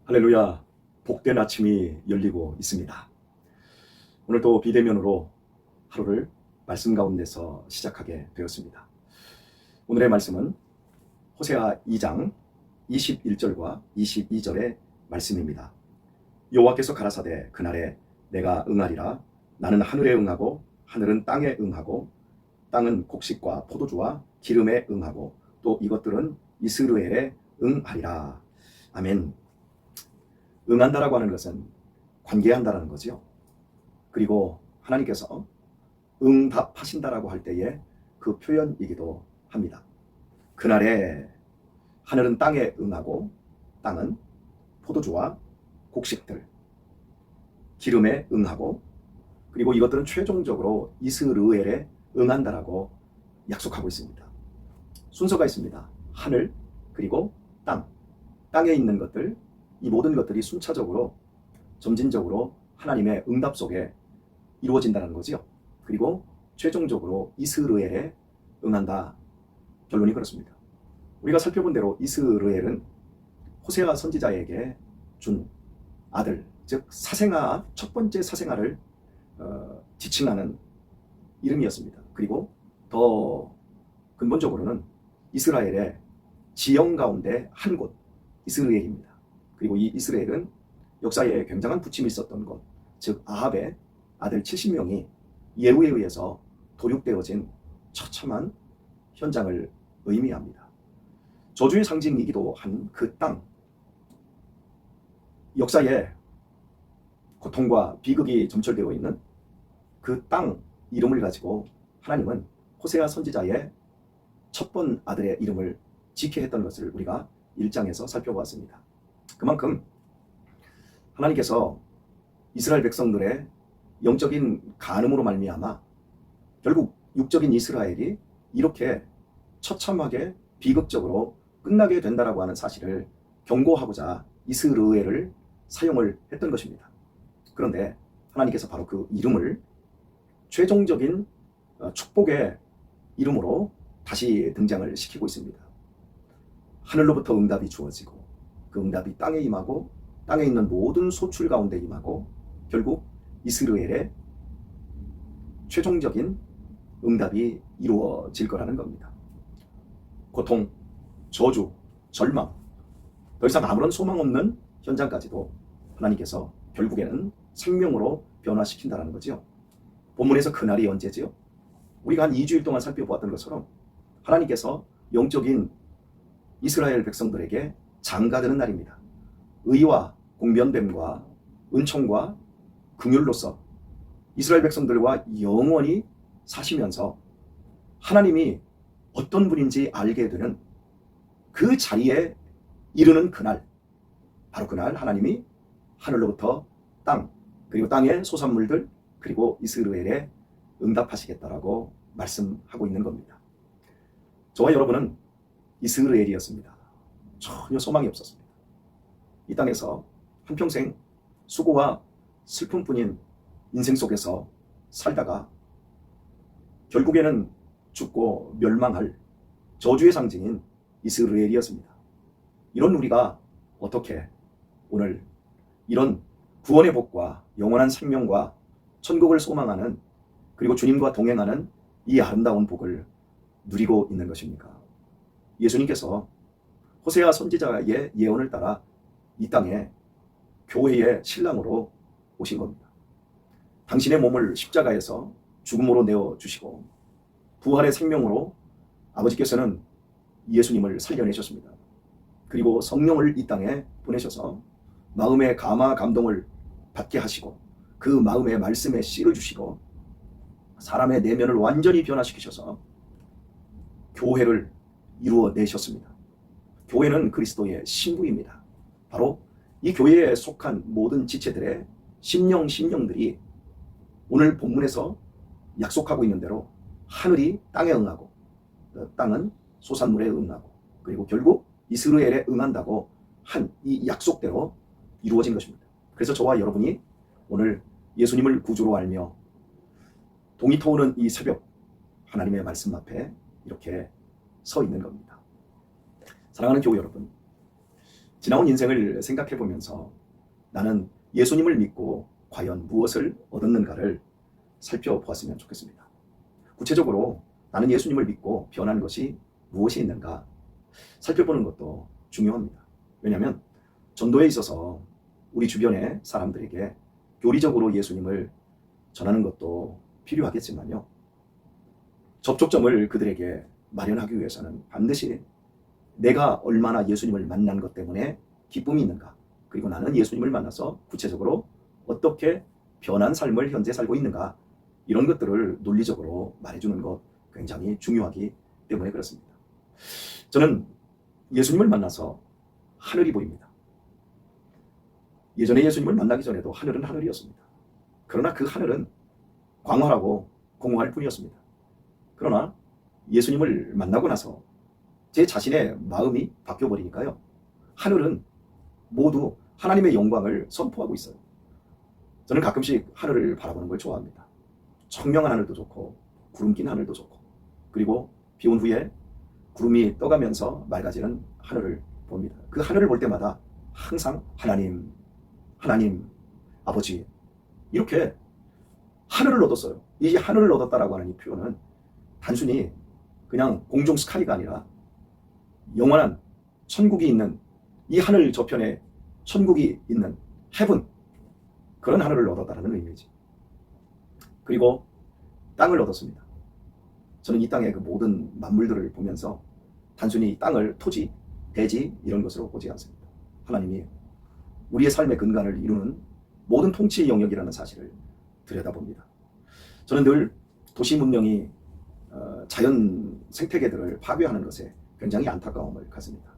할렐루야, 복된 아침이 열리고 있습니다. 오늘 또 비대면으로 하루를 말씀 가운데서 시작하게 되었습니다. 오늘의 말씀은 호세아 2장 21절과 22절의 말씀입니다. 여호와께서 가라사대 그날에 내가 응하리라. 나는 하늘에 응하고 하늘은 땅에 응하고 땅은 곡식과 포도주와 기름에 응하고 또 이것들은 이스라엘에 응하리라. 아멘. 응한다라고 하는 것은 관계한다라는 거죠. 그리고 하나님께서 응답하신다라고 할 때의 그 표현이기도 합니다. 그날에 하늘은 땅에 응하고 땅은 포도주와 곡식들, 기름에 응하고 그리고 이것들은 최종적으로 이스라엘에 응한다라고 약속하고 있습니다. 순서가 있습니다. 하늘 그리고 땅, 땅에 있는 것들, 이 모든 것들이 순차적으로 점진적으로 하나님의 응답 속에 이루어진다는 거죠. 그리고 최종적으로 이스라엘에 응한다. 결론이 그렇습니다. 우리가 살펴본 대로 이스라엘은 호세아 선지자에게 준 아들, 즉 사생아, 첫 번째 사생아를 지칭하는 이름이었습니다. 그리고 더 근본적으로는 이스라엘의 지형 가운데 한 곳, 이스라엘입니다. 그리고 이 이스라엘은 역사에 굉장한 부침이 있었던 것, 즉 아합의 아들 70명이 예후에 의해서 도륙되어진 처참한 현장을 의미합니다. 저주의 상징이기도 한 그 땅, 역사에 고통과 비극이 점철되어 있는 그 땅 이름을 가지고 하나님은 호세아 선지자의 첫번 아들의 이름을 지게 했던 것을 우리가 1장에서 살펴보았습니다. 그만큼 하나님께서 이스라엘 백성들의 영적인 간음으로 말미암아 결국 육적인 이스라엘이 이렇게 처참하게 비극적으로 끝나게 된다라고 하는 사실을 경고하고자 이스라엘을 사용을 했던 것입니다. 그런데 하나님께서 바로 그 이름을 최종적인 축복의 이름으로 다시 등장을 시키고 있습니다. 하늘로부터 응답이 주어지고 그 응답이 땅에 임하고 땅에 있는 모든 소출 가운데 임하고 결국 이스라엘의 최종적인 응답이 이루어질 거라는 겁니다. 고통, 저주, 절망, 더 이상 아무런 소망 없는 현장까지도 하나님께서 결국에는 생명으로 변화시킨다는 거죠. 본문에서 그날이 언제지요? 우리가 한 2주일 동안 살펴보았던 것처럼 하나님께서 영적인 이스라엘 백성들에게 장가드는 날입니다. 의와 공변됨과 은총과 긍휼로서 이스라엘 백성들과 영원히 사시면서 하나님이 어떤 분인지 알게 되는 그 자리에 이르는 그날, 바로 그날 하나님이 하늘로부터 땅, 그리고 땅의 소산물들, 그리고 이스라엘에 응답하시겠다라고 말씀하고 있는 겁니다. 저와 여러분은 이스라엘이었습니다. 전혀 소망이 없었습니다. 이 땅에서 한평생 수고와 슬픔뿐인 인생 속에서 살다가 결국에는 죽고 멸망할 저주의 상징인 이스라엘이었습니다. 이런 우리가 어떻게 오늘 이런 구원의 복과 영원한 생명과 천국을 소망하는 그리고 주님과 동행하는 이 아름다운 복을 누리고 있는 것입니까? 예수님께서 호세아 선지자의 예언을 따라 이 땅에 교회의 신랑으로 오신 겁니다. 당신의 몸을 십자가에서 죽음으로 내어주시고 부활의 생명으로 아버지께서는 예수님을 살려내셨습니다. 그리고 성령을 이 땅에 보내셔서 마음의 감화 감동을 받게 하시고 그 마음의 말씀에 씨를 주시고 사람의 내면을 완전히 변화시키셔서 교회를 이루어내셨습니다. 교회는 그리스도의 신부입니다. 바로 이 교회에 속한 모든 지체들의 심령들이 오늘 본문에서 약속하고 있는 대로 하늘이 땅에 응하고 땅은 소산물에 응하고 그리고 결국 이스라엘에 응한다고 한 이 약속대로 이루어진 것입니다. 그래서 저와 여러분이 오늘 예수님을 구주로 알며 동이 터오는 이 새벽 하나님의 말씀 앞에 이렇게 서 있는 겁니다. 사랑하는 교우 여러분, 지나온 인생을 생각해 보면서 나는 예수님을 믿고 과연 무엇을 얻었는가를 살펴보았으면 좋겠습니다. 구체적으로 나는 예수님을 믿고 변한 것이 무엇이 있는가 살펴보는 것도 중요합니다. 왜냐하면 전도에 있어서 우리 주변의 사람들에게 교리적으로 예수님을 전하는 것도 필요하겠지만요. 접촉점을 그들에게 마련하기 위해서는 반드시 내가 얼마나 예수님을 만난 것 때문에 기쁨이 있는가, 그리고 나는 예수님을 만나서 구체적으로 어떻게 변한 삶을 현재 살고 있는가, 이런 것들을 논리적으로 말해주는 것 굉장히 중요하기 때문에 그렇습니다. 저는 예수님을 만나서 하늘이 보입니다. 예전에 예수님을 만나기 전에도 하늘은 하늘이었습니다. 그러나 그 하늘은 광활하고 공허할 뿐이었습니다. 그러나 예수님을 만나고 나서 제 자신의 마음이 바뀌어버리니까요, 하늘은 모두 하나님의 영광을 선포하고 있어요. 저는 가끔씩 하늘을 바라보는 걸 좋아합니다. 청명한 하늘도 좋고 구름 낀 하늘도 좋고, 그리고 비 온 후에 구름이 떠가면서 맑아지는 하늘을 봅니다. 그 하늘을 볼 때마다 항상 하나님, 아버지, 이렇게 하늘을 얻었어요. 이 하늘을 얻었다라고 하는 이 표현은 단순히 그냥 공중 스카이가 아니라 영원한 천국이 있는, 이 하늘 저편에 천국이 있는 헤븐, 그런 하늘을 얻었다는 의미지. 그리고 땅을 얻었습니다. 저는 이 땅의 그 모든 만물들을 보면서 단순히 땅을 토지, 대지 이런 것으로 보지 않습니다. 하나님이 우리의 삶의 근간을 이루는 모든 통치의 영역이라는 사실을 들여다봅니다. 저는 늘 도시 문명이 자연 생태계들을 파괴하는 것에 굉장히 안타까움을 갖습니다.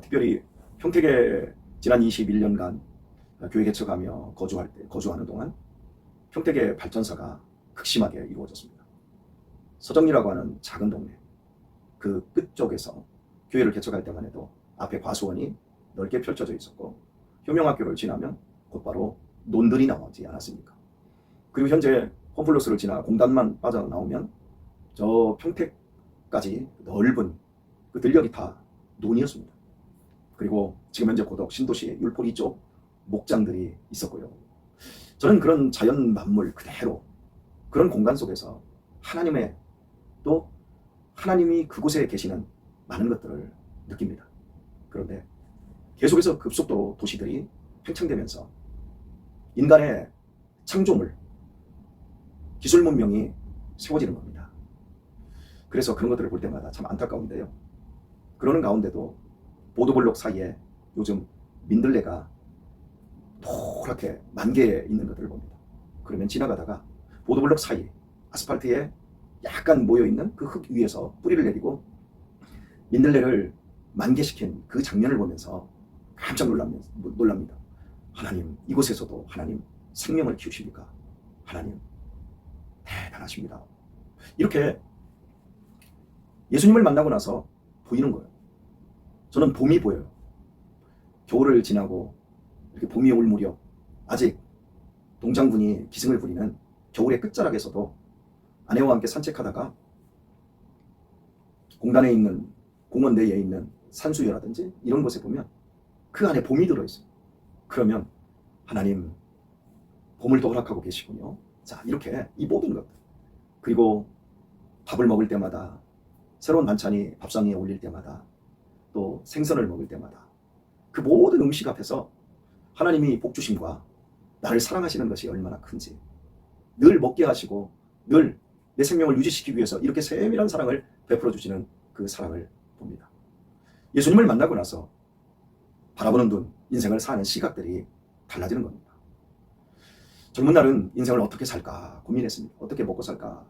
특별히 평택에 지난 21년간 교회 개척하며 거주하는 동안 평택의 발전사가 극심하게 이루어졌습니다. 서정리라고 하는 작은 동네, 그 끝쪽에서 교회를 개척할 때만 해도 앞에 과수원이 넓게 펼쳐져 있었고, 효명학교를 지나면 곧바로 논들이 나오지 않았습니까? 그리고 현재 홈플러스를 지나 공단만 빠져나오면 저 평택까지 넓은 그 들녘이 다 논이었습니다. 그리고 지금 현재 고덕 신도시 율포리 쪽 목장들이 있었고요. 저는 그런 자연 만물 그대로 그런 공간 속에서 또 하나님이 그곳에 계시는 많은 것들을 느낍니다. 그런데 계속해서 급속도로 도시들이 팽창되면서 인간의 창조물, 기술 문명이 세워지는 겁니다. 그래서 그런 것들을 볼 때마다 참 안타까운데요. 그러는 가운데도 보도블록 사이에 요즘 민들레가 노랗게 만개에 있는 것들을 봅니다. 그러면 지나가다가 보도블록 사이 아스팔트에 약간 모여있는 그 흙 위에서 뿌리를 내리고 민들레를 만개시킨 그 장면을 보면서 깜짝 놀랍니다. 하나님, 이곳에서도 하나님 생명을 키우십니까? 하나님 대단하십니다. 이렇게 예수님을 만나고 나서 보이는 거예요. 저는 봄이 보여요. 겨울을 지나고 이렇게 봄이 올 무렵, 아직 동장군이 기승을 부리는 겨울의 끝자락에서도 아내와 함께 산책하다가 공단에 있는 공원 내에 있는 산수유라든지 이런 곳에 보면 그 안에 봄이 들어있어요. 그러면 하나님 봄을 또 허락하고 계시군요. 자, 이렇게 이 모든 것들, 그리고 밥을 먹을 때마다, 새로운 반찬이 밥상 위에 올릴 때마다, 또 생선을 먹을 때마다 그 모든 음식 앞에서 하나님이 복 주심과 나를 사랑하시는 것이 얼마나 큰지, 늘 먹게 하시고 늘 내 생명을 유지시키기 위해서 이렇게 세밀한 사랑을 베풀어 주시는 그 사랑을 봅니다. 예수님을 만나고 나서 바라보는 눈, 인생을 사는 시각들이 달라지는 겁니다. 젊은 날은 인생을 어떻게 살까 고민했습니다. 어떻게 먹고 살까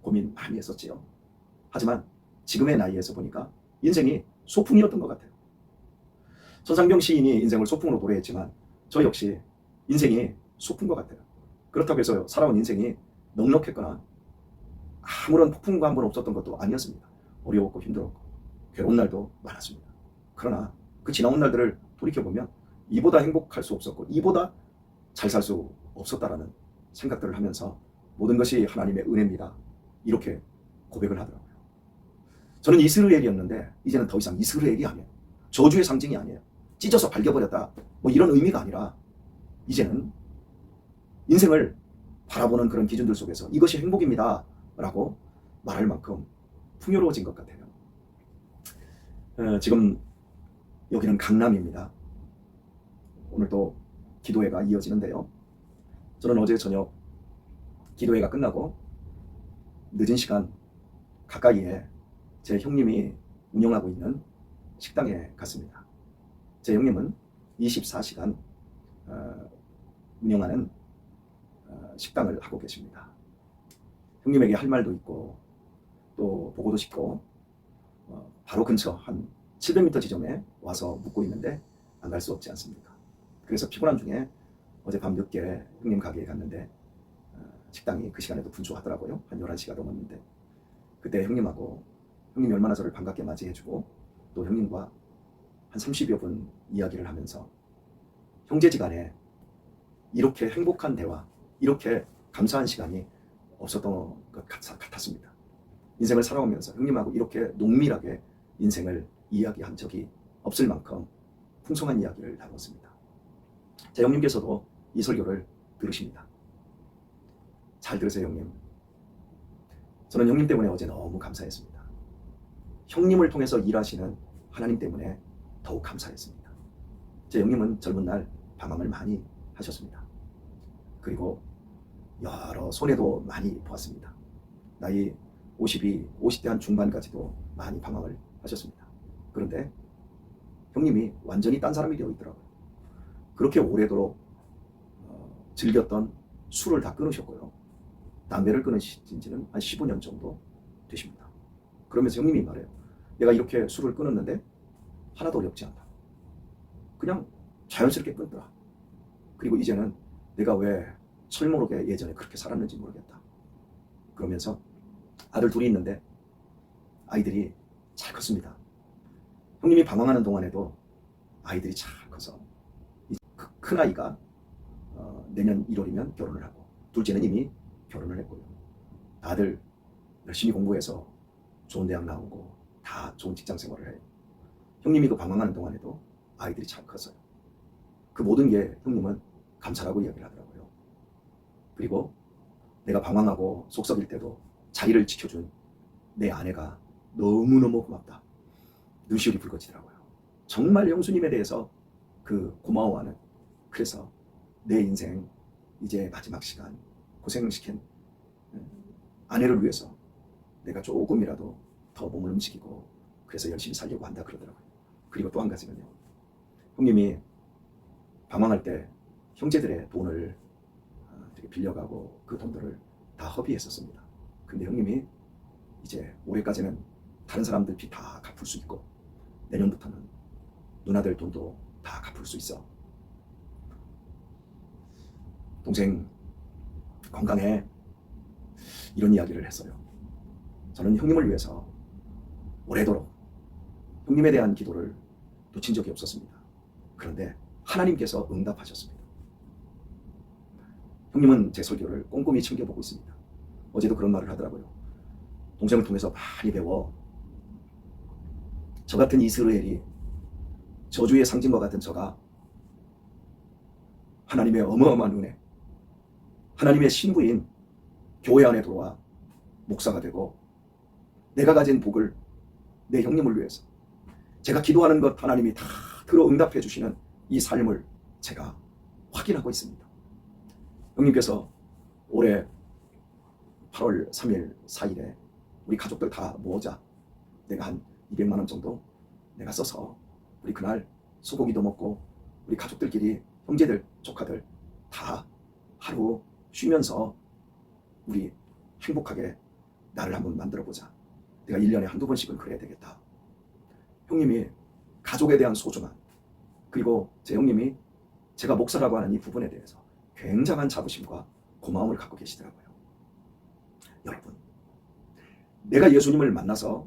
고민 많이 했었지요. 하지만 지금의 나이에서 보니까 인생이 소풍이었던 것 같아요. 천상병 시인이 인생을 소풍으로 노래했지만 저 역시 인생이 소풍과 같아요. 그렇다고 해서 살아온 인생이 넉넉했거나 아무런 폭풍과 한번 없었던 것도 아니었습니다. 어려웠고 힘들었고 괴로운 날도 많았습니다. 그러나 그 지나온 날들을 돌이켜보면 이보다 행복할 수 없었고 이보다 잘 살 수 없었다라는 생각들을 하면서 모든 것이 하나님의 은혜입니다, 이렇게 고백을 하더라고요. 저는 이스라엘이었는데 이제는 더 이상 이스라엘이 아니에요. 저주의 상징이 아니에요. 찢어서 발겨버렸다, 뭐 이런 의미가 아니라 이제는 인생을 바라보는 그런 기준들 속에서 이것이 행복입니다 라고 말할 만큼 풍요로워진 것 같아요. 지금 여기는 강남입니다. 오늘도 기도회가 이어지는데요. 저는 어제 저녁 기도회가 끝나고 늦은 시간 가까이에 제 형님이 운영하고 있는 식당에 갔습니다. 제 형님은 24시간 운영하는 식당을 하고 계십니다. 형님에게 할 말도 있고 또 보고도 싶고 바로 근처 한 700m 지점에 와서 묵고 있는데 안 갈 수 없지 않습니까? 그래서 피곤한 중에 어제 밤 늦게 형님 가게에 갔는데 식당이 그 시간에도 분주하더라고요. 한 11시가 넘었는데 그때 형님이 얼마나 저를 반갑게 맞이해주고 또 형님과 한 30여 분 이야기를 하면서 형제지간에 이렇게 행복한 대화, 이렇게 감사한 시간이 없었던 것 같았습니다. 인생을 살아오면서 형님하고 이렇게 농밀하게 인생을 이야기한 적이 없을 만큼 풍성한 이야기를 나눴습니다. 제 형님께서도 이 설교를 들으십니다. 잘 들으세요, 형님. 저는 형님 때문에 어제 너무 감사했습니다. 형님을 통해서 일하시는 하나님 때문에 더욱 감사했습니다. 제 형님은 젊은 날 방황을 많이 하셨습니다. 그리고 여러 손해도 많이 보았습니다. 나이 50대 한 중반까지도 많이 방황을 하셨습니다. 그런데 형님이 완전히 딴 사람이 되어 있더라고요. 그렇게 오래도록 즐겼던 술을 다 끊으셨고요. 담배를 끊으신 지는 한 15년 정도 되십니다. 그러면서 형님이 말해요. 내가 이렇게 술을 끊었는데 하나도 어렵지 않다. 그냥 자연스럽게 끊더라. 그리고 이제는 내가 왜 철모르게 예전에 그렇게 살았는지 모르겠다. 그러면서 아들 둘이 있는데 아이들이 잘 컸습니다. 형님이 방황하는 동안에도 아이들이 잘 커서 큰 아이가 내년 1월이면 결혼을 하고 둘째는 이미 결혼을 했고요. 다들 열심히 공부해서 좋은 대학 나오고 다 좋은 직장 생활을 해요. 형님이 그 방황하는 동안에도 아이들이 잘 컸어요. 그 모든 게 형님은 감사라고 이야기를 하더라고요. 그리고 내가 방황하고 속 썩일 때도 자리를 지켜준 내 아내가 너무너무 고맙다. 눈시울이 붉어지더라고요. 정말 형수님에 대해서 그 고마워하는, 그래서 내 인생 이제 마지막 시간 고생시킨 아내를 위해서 내가 조금이라도 더 몸을 움직이고 그래서 열심히 살려고 한다 그러더라고요. 그리고 또 한 가지는요. 형님이 방황할 때 형제들의 돈을 되게 빌려가고 그 돈들을 다 허비했었습니다. 근데 형님이 이제 올해까지는 다른 사람들 빚 다 갚을 수 있고 내년부터는 누나들 돈도 다 갚을 수 있어. 동생 건강해. 이런 이야기를 했어요. 저는 형님을 위해서 오래도록 형님에 대한 기도를 놓친 적이 없었습니다. 그런데 하나님께서 응답하셨습니다. 형님은 제 설교를 꼼꼼히 챙겨보고 있습니다. 어제도 그런 말을 하더라고요. 동생을 통해서 많이 배워. 저 같은 이스라엘이 저주의 상징과 같은 저가 하나님의 어마어마한 은혜, 하나님의 신부인 교회 안에 들어와 목사가 되고 내가 가진 복을 내 형님을 위해서 제가 기도하는 것 하나님이 다 들어 응답해 주시는 이 삶을 제가 확인하고 있습니다. 형님께서 올해 8월 3일, 4일에 우리 가족들 다 모으자. 내가 한 200만 원 정도 내가 써서 우리 그날 소고기도 먹고 우리 가족들끼리 형제들, 조카들 다 하루 쉬면서 우리 행복하게 나를 한번 만들어보자. 내가 1년에 한두 번씩은 그래야 되겠다. 형님이 가족에 대한 소중함, 그리고 제 형님이 제가 목사라고 하는 이 부분에 대해서 굉장한 자부심과 고마움을 갖고 계시더라고요. 여러분, 내가 예수님을 만나서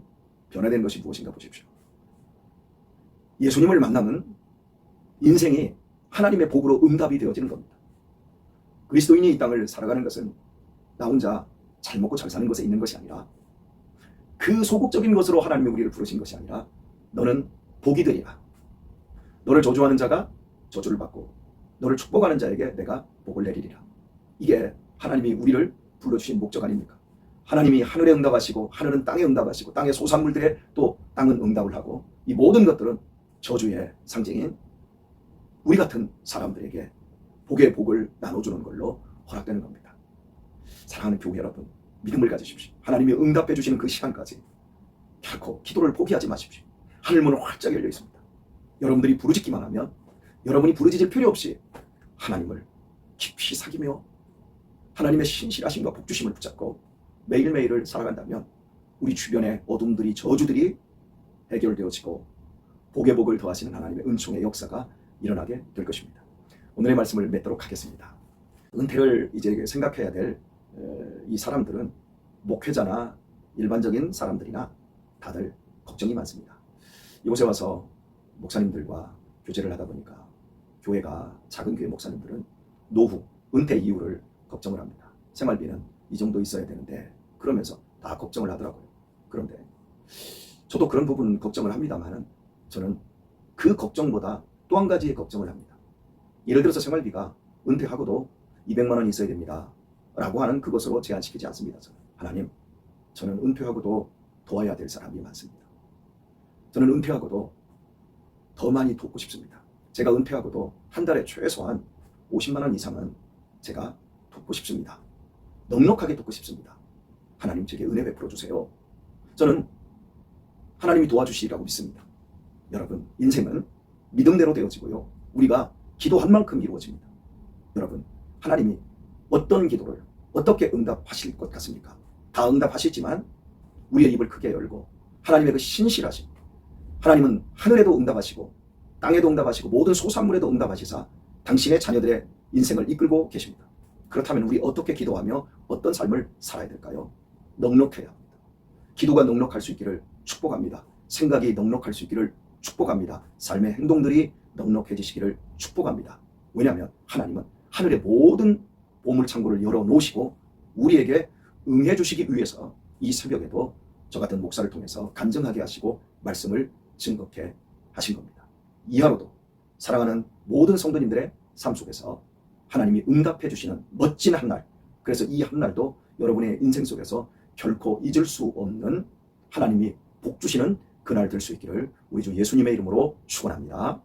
변화된 것이 무엇인가 보십시오. 예수님을 만나면 인생이 하나님의 복으로 응답이 되어지는 겁니다. 그리스도인이 이 땅을 살아가는 것은 나 혼자 잘 먹고 잘 사는 것에 있는 것이 아니라 그 소극적인 것으로 하나님이 우리를 부르신 것이 아니라 너는 복이 되리라. 너를 저주하는 자가 저주를 받고 너를 축복하는 자에게 내가 복을 내리리라. 이게 하나님이 우리를 불러주신 목적 아닙니까? 하나님이 하늘에 응답하시고 하늘은 땅에 응답하시고 땅의 소산물들에 또 땅은 응답을 하고 이 모든 것들은 저주의 상징인 우리 같은 사람들에게 복의 복을 나눠주는 걸로 허락되는 겁니다. 사랑하는 교회 여러분, 믿음을 가지십시오. 하나님이 응답해 주시는 그 시간까지 결코 기도를 포기하지 마십시오. 하늘문은 활짝 열려 있습니다. 여러분들이 부르짖기만 하면, 여러분이 부르짖을 필요 없이 하나님을 깊이 사귀며 하나님의 신실하심과 복주심을 붙잡고 매일매일을 살아간다면 우리 주변의 어둠들이, 저주들이 해결되어지고 복의 복을 더하시는 하나님의 은총의 역사가 일어나게 될 것입니다. 오늘의 말씀을 맺도록 하겠습니다. 은퇴를 이제 생각해야 될 이 사람들은 목회자나 일반적인 사람들이나 다들 걱정이 많습니다. 이곳에 와서 목사님들과 교제를 하다 보니까 교회가, 작은 교회 목사님들은 노후, 은퇴 이후를 걱정을 합니다. 생활비는 이 정도 있어야 되는데 그러면서 다 걱정을 하더라고요. 그런데 저도 그런 부분 걱정을 합니다만 저는 그 걱정보다 또 한 가지의 걱정을 합니다. 예를 들어서 생활비가 은퇴하고도 200만 원이 있어야 됩니다 라고 하는 그것으로 제한시키지 않습니다. 하나님, 저는 은퇴하고도 도와야 될 사람이 많습니다. 저는 은퇴하고도 더 많이 돕고 싶습니다. 제가 은퇴하고도 한 달에 최소한 50만 원 이상은 제가 돕고 싶습니다. 넉넉하게 돕고 싶습니다. 하나님, 제게 은혜 베풀어 주세요. 저는 하나님이 도와주시리라고 믿습니다. 여러분, 인생은 믿음대로 되어지고요, 우리가 기도한 만큼 이루어집니다. 여러분, 하나님이 어떤 기도를 어떻게 응답하실 것 같습니까? 다 응답하시지만 우리의 입을 크게 열고 하나님의 그 신실하심, 하나님은 하늘에도 응답하시고 땅에도 응답하시고 모든 소산물에도 응답하시사 당신의 자녀들의 인생을 이끌고 계십니다. 그렇다면 우리 어떻게 기도하며 어떤 삶을 살아야 될까요? 넉넉해야 합니다. 기도가 넉넉할 수 있기를 축복합니다. 생각이 넉넉할 수 있기를 축복합니다. 삶의 행동들이 넉넉해지시기를 축복합니다. 왜냐하면 하나님은 하늘의 모든 보물창고를 열어놓으시고 우리에게 응해 주시기 위해서 이 새벽에도 저 같은 목사를 통해서 간증하게 하시고 말씀을 증거케 하신 겁니다. 이하로도 사랑하는 모든 성도님들의 삶 속에서 하나님이 응답해 주시는 멋진 한날, 그래서 이 한날도 여러분의 인생 속에서 결코 잊을 수 없는 하나님이 복 주시는 그날 될 수 있기를 우리 주 예수님의 이름으로 축원합니다.